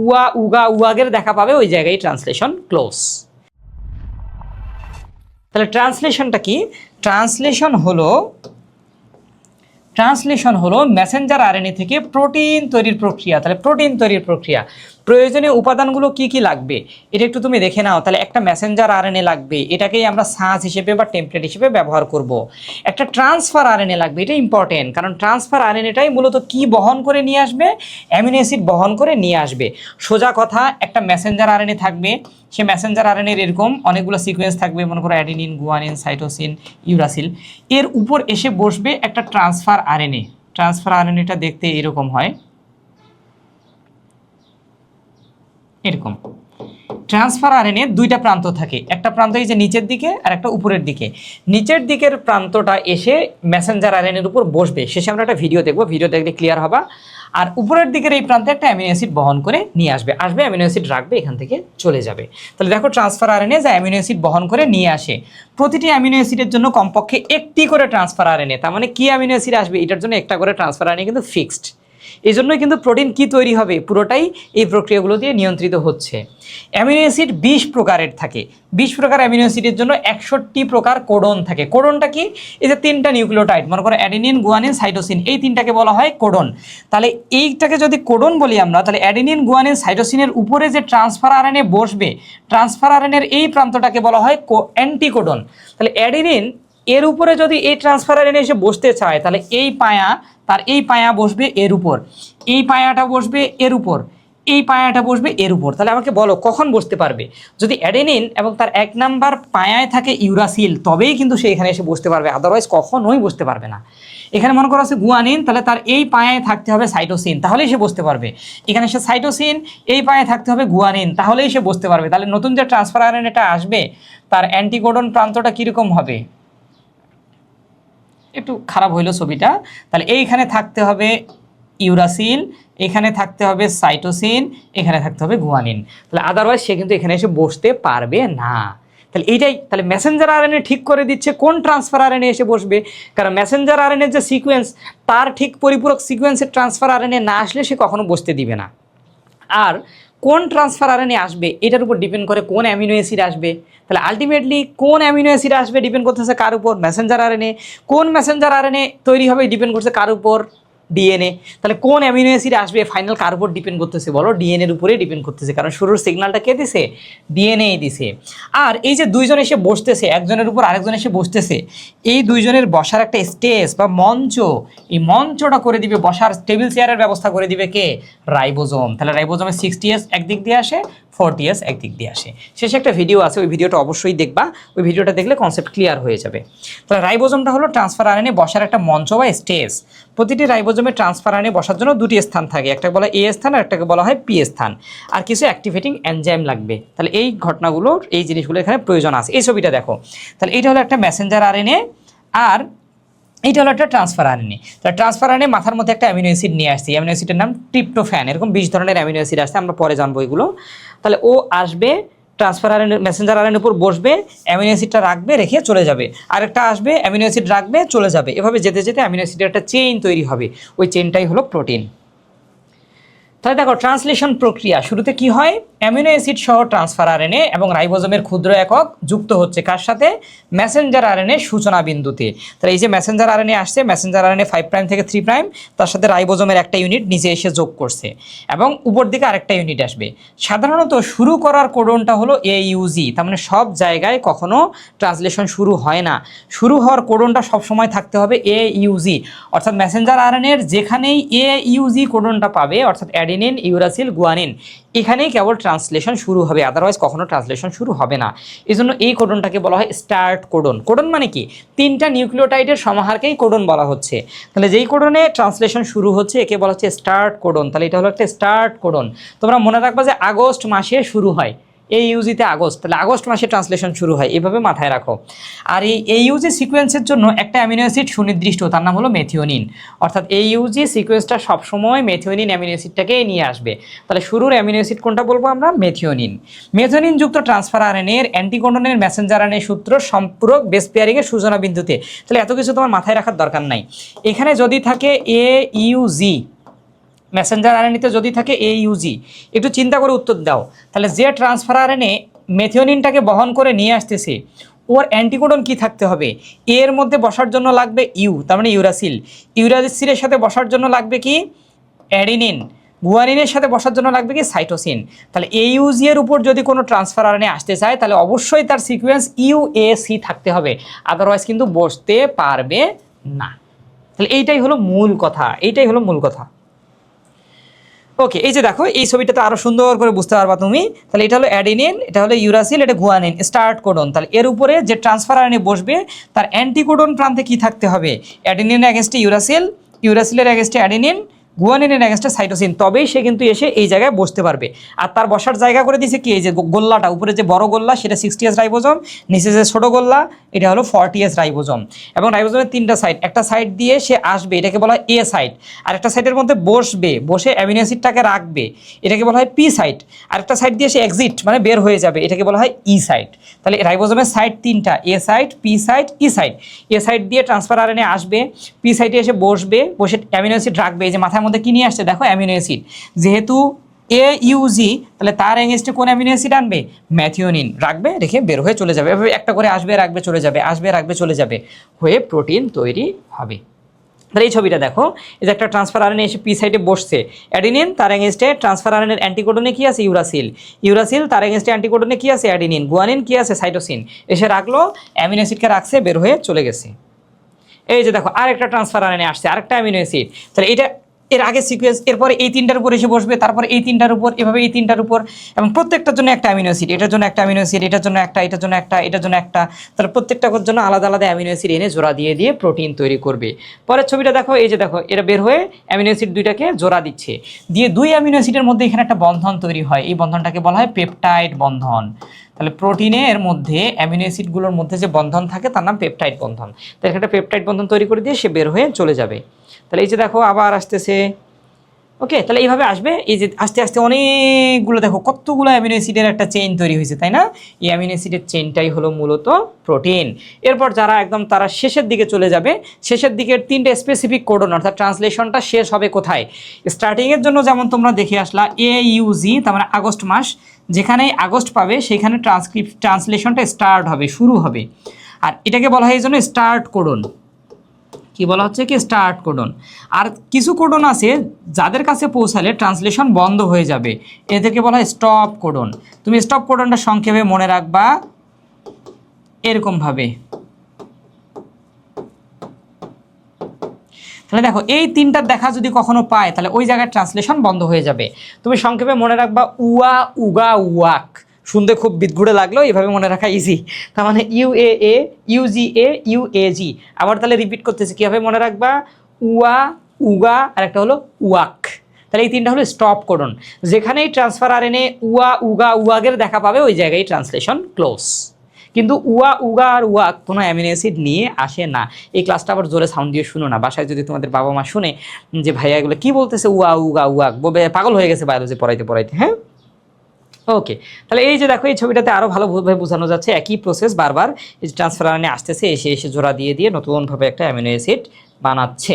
উয়া উগা উয়াগের দেখা পাবে, ওই জায়গায় ট্রান্সলেশন ক্লোজ। তাহলে ট্রান্সলেশনটা কি? ট্রান্সলেশন হলো মেসেঞ্জার আরএনএ থেকে প্রোটিন তৈরির প্রক্রিয়া। তাহলে প্রোটিন তৈরির প্রক্রিয়া, প্রয়োজনীয় উপাদানগুলো কি কি লাগবে এটা একটু তুমি দেখে নাও। তাহলে একটা মেসেঞ্জার আরএনএ লাগবে, এটাকেই আমরা সাজ হিসেবে বা টেমপ্লেট হিসেবে ব্যবহার করব। একটা ট্রান্সফার আরএনএ লাগবে, এটা ইম্পর্টেন্ট, কারণ ট্রান্সফার আরএনএটাই মূলত কি বহন করে নিয়ে আসবে? অ্যামিনো অ্যাসিড বহন করে নিয়ে আসবে। সোজা কথা, একটা মেসেঞ্জার আরএনএ থাকবে, সে মেসেঞ্জার আরএনএর এরকম অনেকগুলো সিকোয়েন্স থাকবে, মনে করো অ্যাডিনিন, গুয়ানিন, সাইটোসিন, ইউরাসিল। এর উপর এসে বসবে একটা ট্রান্সফার আরএনএ। ট্রান্সফার আরএনএটা দেখতে এরকম হয়, এরকম। ট্রান্সফার আরএনএ দুইটা প্রান্ত থাকে, একটা প্রান্ত এই যে নিচের দিকে আর একটা উপরের দিকে। নিচের দিকের প্রান্তটা এসে মেসেঞ্জার আরএনএর উপর বসবে, শেষে আমরা একটা ভিডিও দেখবো, ভিডিও দেখলে ক্লিয়ার হবা। আর উপরের দিকের এই প্রান্তে একটা অ্যামিনো অ্যাসিড বহন করে নিয়ে আসবে, অ্যামিনো অ্যাসিড রাখবে, এখান থেকে চলে যাবে। তাহলে দেখো ট্রান্সফার আরএনএ যা অ্যামিনো অ্যাসিড বহন করে নিয়ে আসে, প্রতিটি অ্যামিনো অ্যাসিডের জন্য কমপক্ষে একটি করে ট্রান্সফার আরএনএ, তার মানে কি অ্যামিনো অ্যাসিড আসবে এটার জন্য একটা করে ট্রান্সফার আরএনএ কিন্তু ফিক্সড। এই জন্যই কিন্তু প্রোটিন কি তৈরি হবে পুরোটাই এই প্রক্রিয়াগুলো দিয়ে নিয়ন্ত্রিত হচ্ছে। অ্যামিনো অ্যাসিড 20 প্রকারের থাকে, 20 প্রকার অ্যামিনো অ্যাসিডের জন্য 61 প্রকার কোডন থাকে। কোডনটা কি? এই যে তিনটা নিউক্লিওটাইড, মনে করো অ্যাডিনিন, গুয়ানিন, সাইটোসিন, এই তিনটাকে বলা হয় কোডন। তাহলে এইটাকে যদি কোডন বলি আমরা, তাহলে অ্যাডিনিন, গুয়ানিন, সাইটোসিনের উপরে যে ট্রান্সফার আরএনএ বসবে, ট্রান্সফার আরএনএর এই প্রান্তটাকে বলা হয় অ্যান্টিকোডন। তাহলে অ্যাডিনিন এর উপরে যদি এই ট্রান্সফার আরএনএ এসে বসতে চায়, তাহলে এই পায়া, তার এই পায়া বসবে এর উপর, এই পায়াটা বসবে এর উপর, এই পায়াটা বসবে এর উপর। তাহলে আমাকে বলো কখন বসতে পারবে? যদি অ্যাডেনিন এবং তার 1 নাম্বার পায়ায় থাকে ইউরাসিল, তবেই কিন্তু সে এখানে এসে বসতে পারবে, আদারওয়াইজ কখনোই বসতে পারবে না। এখানে মনে করা আছে গুয়ানিন, তাহলে তার এই পায়ায় থাকতে হবে সাইটোসিন, তাহলেই সে বসতে পারবে। এখানে সে সাইটোসিন, এই পায়ায় থাকতে হবে গুয়ানিন, তাহলেই সে বসতে পারবে। তাহলে নতুন যে ট্রান্সফার আরএনএটা আসবে, তার অ্যান্টিকোডন প্রান্তটা কীরকম হবে? একটু খারাপ হইলো ছবিটা। তাহলে এইখানে থাকতে হবে ইউরাসিল, এখানে থাকতে হবে সাইটোসিন, এখানে থাকতে হবে গুয়ানিন। তাহলে আদারওয়াইজ সে কিন্তু এখানে এসে বসতে পারবে না। তাহলে এইটাই, তাহলে মেসেঞ্জার আরএনএ ঠিক করে দিচ্ছে কোন ট্রান্সফার আরএনএ এসে বসবে, কারণ মেসেঞ্জার আরএনএর যে সিকোয়েন্স, তার ঠিক পরিপূরক সিকোয়েন্সের ট্রান্সফার আরএনএ না আসলে সে কখনো বসতে দিবে না। আর কোন ট্রান্সফার আরএনএ আসবে এটার উপর ডিপেন্ড করে কোন অ্যামিনো অ্যাসিড আসবে। তাহলে আলটিমেটলি কোন অ্যামিনো অ্যাসিড আসবে ডিপেন্ড করতেছে কার উপর? Messenger RNA. কোন মেসেঞ্জার আরএনএ তৈরি হবে ডিপেন্ড করছে কার উপর? ডিএনএ। তাহলে কোন অ্যামিনো অ্যাসিড আসবে ফাইনাল কার উপর ডিপেন্ড করতেছে? বলো, ডিএনএর উপরেই ডিপেন্ড করতেছে, কারণ শুরুর সিগন্যালটা কে দিছে? ডিএনএ দিছে। আর এই যে দুইজন এসে বসতেছে, একজনের উপর আরেকজন এসে বসতেছে, এই দুইজনের বসার একটা স্টেজ বা মঞ্চ, এই মঞ্চটা করে দিবে, বসার টেবিল চেয়ারের ব্যবস্থা করে দিবে কে? রাইবোজোম। তাহলে রাইবোজোমের 60S একদিক দিয়ে আসে, 40S একদিক দিয়ে আসে। শেষে একটা ভিডিও আছে, ওই ভিডিওটা অবশ্যই দেখবা, ওই ভিডিওটা দেখলে কনসেপ্ট ক্লিয়ার হয়ে যাবে। তাহলে রাইবোজোমটা হলো ট্রান্সফার আরএনএ বসার একটা মঞ্চ বা স্টেজ। প্রতিটি রাইবোজোমে ট্রান্সফার আরএনএ বসার জন্য দুটি স্থান থাকে, একটা বলা এ স্থান আর একটাকে বলা হয় পি স্থান, আর কিছু অ্যাক্টিভেটিং এনজাইম লাগবে। তাহলে এই ঘটনাগুলোর, এই জিনিসগুলো এখানে প্রয়োজন আছে। এই ছবিটা দেখো, তাহলে এইটা হলো একটা মেসেঞ্জার আরএনএ, আর এইটা হলো একটা ট্রান্সফার আরএনএ। তাহলে ট্রান্সফার আরএনএ মাথার মধ্যে একটা অ্যামিনো অ্যাসিড নিয়ে আসছে, অ্যামিনো অ্যাসিডের নাম ট্রিপ্টোফ্যান। এরকম 20 ধরনের অ্যামিনো অ্যাসিড আসছে, আমরা পরে জানবো এগুলো। তাহলে ও আসবে, ট্রান্সফার আরএনএ মেসেঞ্জার আরএনএর উপর বসবে, অ্যামিনো অ্যাসিডটা রাখবে, রেখে চলে যাবে। আরেকটা আসবে, অ্যামিনো অ্যাসিড রাখবে, চলে যাবে। এভাবে যেতে যেতে অ্যামিনো অ্যাসিডের একটা চেইন তৈরি হবে, ওই চেইনটাই হলো প্রোটিন। তাহলে দেখো ট্রান্সলেশন প্রক্রিয়া শুরুতে কি হয়? অ্যামিনো অ্যাসিড সহ ট্রান্সফার আরএনএ এবং রাইবোজোমের ক্ষুদ্র একক যুক্ত হচ্ছে কার সাথে? মেসেঞ্জার আরএনএ সূচনা বিন্দুতে। তাহলে এই যে মেসেঞ্জার আরএনএ আসছে, মেসেঞ্জার আরএনএ 5 প্রাইম থেকে 3 প্রাইম, তার সাথে রাইবোজোমের একটা ইউনিট নিচে এসে যোগ করছে, এবং উপর দিকে আরেকটা ইউনিট আসবে। সাধারণত শুরু করার কোডনটা হলো AUG, তার মানে সব জায়গায় কখনো ট্রান্সলেশন শুরু হয় না, শুরু হওয়ার কোডনটা সবসময় থাকতে হবে AUG। অর্থাৎ মেসেঞ্জার আরএনএর যেখানেই AUG কোডনটা পাবে, অর্থাৎ অ্যাডিনিন, ইউরাসিল, গুয়ানিন, এখানেই কেবল ট্রান্সলেশন শুরু হবে, আদারওয়াইজ কখনো ট্রান্সলেশন শুরু হবে না। এই জন্য এই কোডনটাকে বলা হয় স্টার্ট কোডন। কোডন মানে কি? 3টা নিউক্লিওটাইডের সমাহারকেই কোডন বলা হচ্ছে। তাহলে যেই কোডনে ট্রান্সলেশন শুরু হচ্ছে একে বলা হচ্ছে স্টার্ট কোডন। তাহলে এটা হলো একটা স্টার্ট কোডন। তোমরা মনে রাখবা যে আগস্ট মাসে শুরু হয়, AUG-তে আগস্ট, তাহলে আগস্ট মাসে ট্রান্সলেশন শুরু হয়, এভাবে মাথায় রাখো। আর এই AUG সিকোয়েন্সের জন্য একটা অ্যামিনো অ্যাসিড সুনির্দিষ্ট, তার নাম হলো মেথিওনিন। অর্থাৎ AUG সিকোয়েন্সটা সবসময় মেথিওনিন অ্যামিনো অ্যাসিডটাকেই নিয়ে আসবে। তাহলে শুরুর অ্যামিনো অ্যাসিড কোনটা বলবো আমরা? মেথিওনিন। মেথিওনিন যুক্ত ট্রান্সফার আরএনএর অ্যান্টিকোডনের মেসেঞ্জার আরএনএ সূত্র সম্পূরক বেস পেয়ারিংয়ের সূচনা বিন্দুতে। তাহলে এত কিছু তোমার মাথায় রাখার দরকার নাই। এখানে যদি থাকে AUG, মেসেঞ্জার আরএনএতে যদি থাকে AUG, একটু চিন্তা করে উত্তর দাও। তাহলে যে ট্রান্সফার আরএনএ মেথিওনিনটাকে বহন করে নিয়ে আসতেছে, ওর অ্যান্টিকোডন কি থাকতে হবে? এর মধ্যে বসার জন্য লাগবে ইউ, তার মানে ইউরাসিল। ইউরাসিলের সাথে বসার জন্য লাগবে কি? অ্যাডিনিন। গুয়ানিনের সাথে বসার জন্য লাগবে কি? সাইটোসিন। তাহলে AUG এর উপর যদি কোনো ট্রান্সফার আরএনএ আসতে চায় তাহলে অবশ্যই তার সিকোয়েন্স UAC থাকতে হবে, আদারওয়াইজ কিন্তু বসতে পারবে না। তাহলে এইটাই হলো মূল কথা, এইটাই হলো মূল কথা। ওকে, এই যে দেখো এই ছবিটাতে আরো সুন্দর করে বুঝতে পারবা তুমি। তাহলে এটা হলো অ্যাডিনিন, এটা হলো ইউরাসিল, এটা গুয়ানিন, স্টার্ট কোডন। তাহলে এর উপরে যে ট্রান্সফার আরএনএ বসবে তার অ্যান্টিকোডন প্রান্তে কি থাকতে হবে? অ্যাডিনিনের অ্যাগেনস্টে ইউরাসিল, ইউরাসিলের অ্যাগেনস্টে অ্যাডিনিন, গুয়ানিনের অ্যাগেনস্টে সাইটোসিন, তবেই সে কিন্তু এসে এই জায়গায় বসতে পারবে। আর তার বসার জায়গা করে দিয়েছে কি? এই যে গোল্লাটা, উপরে যে বড় গোল্লা সেটা 60S রাইবোজোম, নিচে যে ছোট গোল্লা এটা হলো 40S রাইবোজোম। এবং রাইবোজোমের 3টা সাইড, একটা সাইড দিয়ে সে আসবে, এটাকে বলা হয় A সাইড। আর একটা সাইডের মধ্যে বসবে, বসে অ্যামিনো অ্যাসিডটাকে রাখবে, এটাকে বলা হয় P সাইড। আর একটা সাইড দিয়ে সে এক্সিট মানে বের হয়ে যাবে, এটাকে বলা হয় E সাইড। তাহলে রাইবোজোমের সাইড 3টা, A side, P side, E side. A side দিয়ে ট্রান্সফার আরএনএ আসবে, P সাইডে এসে বসবে, বসে অ্যামিনো অ্যাসিড রাখবে। এই যে মাথার মধ্যে কি নিয়ে আসছে দেখো? Amino acid. যেহেতু AUG, তাহলে তার এগেনস্টে কোন অ্যামিনো অ্যাসিড আনবে? ম্যাথিওনিন রাখবে, রেখে বের হয়ে চলে যাবে। এভাবে একটা করে আসবে, রাখবে, চলে যাবে, আসবে, রাখবে, চলে যাবে, হয়ে প্রোটিন তৈরি হবে। তাহলে এই ছবিটা দেখো, এই যে একটা ট্রান্সফার আরএনএ এসে P সাইডে বসছে, অ্যাডিনিন, তার এগেনস্টে ট্রান্সফার আরএনএর অ্যান্টিকোডনে কি আছে? ইউরাসিল। ইউরাসিল, তার এগেনস্টে অ্যান্টিকোডনে কি আছে? অ্যাডিনিন। গুয়ানিন, কি আছে? সাইটোসিন। এসে রাখলো, অ্যামিনো অ্যাসিডকে রাখছে, বের হয়ে চলে গেছে। এই যে দেখো আরেকটা ট্রান্সফার আরএনএ আসছে, আরেকটা অ্যামিনো অ্যাসিড। তাহলে এটা এর আগে সিকোয়েন্স, এরপরে এই 3টার উপর এসে বসবে, তারপরে এই 3টার উপর, এভাবে এই 3টার উপর, এবং প্রত্যেকটার জন্য একটা অ্যামিনো অ্যাসিড, এটার জন্য একটা অ্যামিনো অ্যাসিড, এটার জন্য একটা, এটার জন্য একটা, এটার জন্য একটা। তাহলে প্রত্যেকটার জন্য আলাদা আলাদা অ্যামিনো অ্যাসিড এনে জোড়া দিয়ে দিয়ে প্রোটিন তৈরি করবে। পরের ছবিটা দেখো, এই যে দেখো এটা বের হয়ে অ্যামিনো অ্যাসিড দুইটাকে জোড়া দিচ্ছে, দিয়ে দুই অ্যামিনো অ্যাসিডের মধ্যে এখানে একটা বন্ধন তৈরি হয়, এই বন্ধনটাকে বলা হয় পেপটাইড বন্ধন। তাহলে প্রোটিনের মধ্যে অ্যামিনো অ্যাসিডগুলোর মধ্যে যে বন্ধন থাকে তার নাম পেপটাইড বন্ধন। তাহলে একটা পেপটাইড বন্ধন তৈরি করে দিয়ে সে বের হয়ে চলে যাবে। তাহলে এই যে দেখো আবার আসতেছে। ওকে, তাহলে এইভাবে আসবে, এই যে আস্তে আস্তে অনেকগুলো দেখো কতগুলো অ্যামিনো অ্যাসিডের একটা চেইন তৈরি হয়েছে, তাই না? এই অ্যামিনো অ্যাসিডের চেইনটাই হলো মূলত প্রোটিন। এরপর যারা একদম তারা শেষের দিকে চলে যাবে, শেষের দিকের 3টে স্পেসিফিক কোডন, অর্থাৎ ট্রান্সলেশনটা শেষ হবে কোথায়? স্টার্টিংয়ের জন্য যেমন তোমরা দেখে আসলা AUG, তার মানে আগস্ট মাস, যেখানেই আগস্ট পাবে সেখানে ট্রান্সলেশনটা স্টার্ট হবে, শুরু হবে। আর এটাকে বলা হয় এই জন্য স্টার্ট কোডন। কি বলা হচ্ছে? কি স্টার্ট কোডন। আর কিছু কোডন আছে যাদের কাছে পৌঁছালে ট্রান্সলেশন বন্ধ হয়ে যাবে, এদেরকে বলা হয় স্টপ কোডন। তুমি স্টপ কোডনটা সংক্ষেপে মনে রাখবা এরকমভাবে। তাহলে দেখো এই 3টার দেখা যদি কখনো পায় তাহলে ওই জায়গায় ট্রান্সলেশন বন্ধ হয়ে যাবে। তুমি সংক্ষেপে মনে রাখবা উয়া, উগা, ওয়াক। শুনতে খুব বিদঘুড়ে লাগলো, এইভাবে মনে রাখা ইজি। তার মানে UAA, UGA, UAG। আবার তাহলে রিপিট করতেছি, কীভাবে মনে রাখবা? উয়া, উগা, আর একটা হলো ওয়াক। তাহলে এই 3টা হলো স্টপ কোডন। যেখানেই ট্রান্সফার আরএনএ উয়া, উগা, ওয়াগের দেখা পাবে ওই জায়গায় ট্রান্সলেশন ক্লোজ। কিন্তু উয়া, উগা আর ওয়াক কোনো অ্যামিনো অ্যাসিড নিয়ে আসে না। এই ক্লাসটা আবার জোরে সাউন্ড দিয়ে শুনো না, বাসায় যদি তোমাদের বাবা মা শুনে যে ভাইয়া এগুলো কী বলতেছে উয়া, উগা, ওয়াক, বলবে পাগল হয়ে গেছে বায়োলজি পড়াইতে পড়াইতে। হ্যাঁ, ওকে। তাহলে এই যে দেখো এই ছবিটাতে আরও ভালোভাবে বোঝানো যাচ্ছে একই প্রসেস বারবার এই ট্রান্সফার আরএনএ আসতেছে, এসে এসে জোড়া দিয়ে দিয়ে নতুনভাবে একটা অ্যামিনো অ্যাসিড বানাচ্ছে।